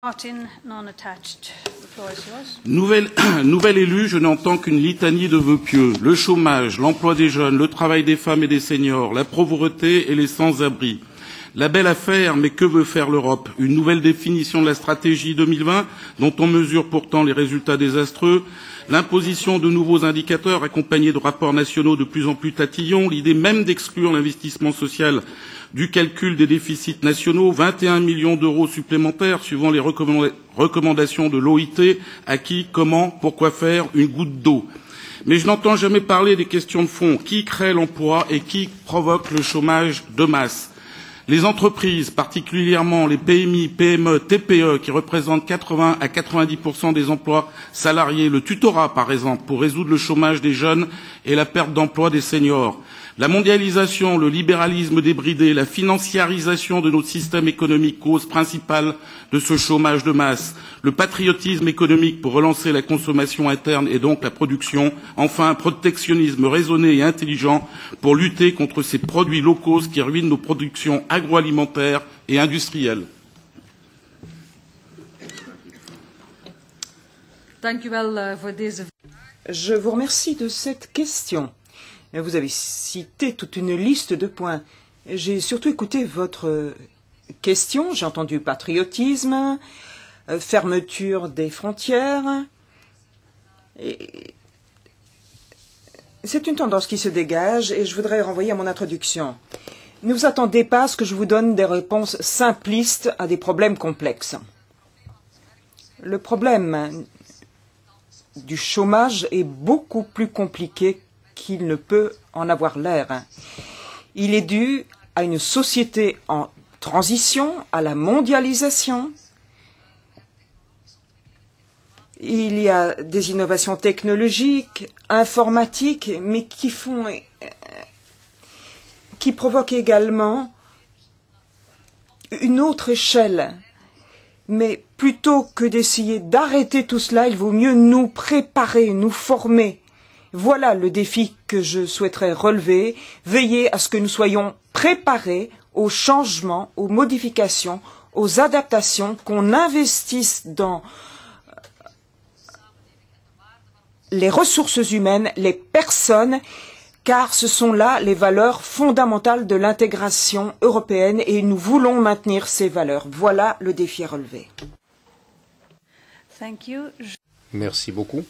Martin, non-attached. The floor is yours. Nouvelle élue, je n'entends qu'une litanie de vœux pieux. Le chômage, l'emploi des jeunes, le travail des femmes et des seniors, la pauvreté et les sans-abri. La belle affaire, mais que veut faire l'Europe? Une nouvelle définition de la stratégie 2020, dont on mesure pourtant les résultats désastreux, l'imposition de nouveaux indicateurs accompagnés de rapports nationaux de plus en plus tatillons, l'idée même d'exclure l'investissement social du calcul des déficits nationaux, 21 millions d'euros supplémentaires suivant les recommandations de l'OIT, à qui, comment, pourquoi faire, une goutte d'eau. Mais je n'entends jamais parler des questions de fond. Qui crée l'emploi et qui provoque le chômage de masse? Les entreprises, particulièrement les PMI, PME, TPE, qui représentent 80 à 90% des emplois salariés, le tutorat par exemple, pour résoudre le chômage des jeunes et la perte d'emploi des seniors. La mondialisation, le libéralisme débridé, la financiarisation de notre système économique, cause principale de ce chômage de masse, le patriotisme économique pour relancer la consommation interne et donc la production, enfin un protectionnisme raisonné et intelligent pour lutter contre ces produits low cost qui ruinent nos productions agroalimentaires et industrielles. Je vous remercie de cette question. Vous avez cité toute une liste de points. J'ai surtout écouté votre question. J'ai entendu patriotisme, fermeture des frontières. C'est une tendance qui se dégage et je voudrais renvoyer à mon introduction. Ne vous attendez pas à ce que je vous donne des réponses simplistes à des problèmes complexes. Le problème du chômage est beaucoup plus compliqué qu'il ne peut en avoir l'air. Il est dû à une société en transition, à la mondialisation. Il y a des innovations technologiques, informatiques, mais qui provoquent également une autre échelle. Mais plutôt que d'essayer d'arrêter tout cela, il vaut mieux nous préparer, nous former. Voilà le défi que je souhaiterais relever, veiller à ce que nous soyons préparés aux changements, aux modifications, aux adaptations, qu'on investisse dans les ressources humaines, les personnes, car ce sont là les valeurs fondamentales de l'intégration européenne et nous voulons maintenir ces valeurs. Voilà le défi à relever. Thank you. Merci beaucoup.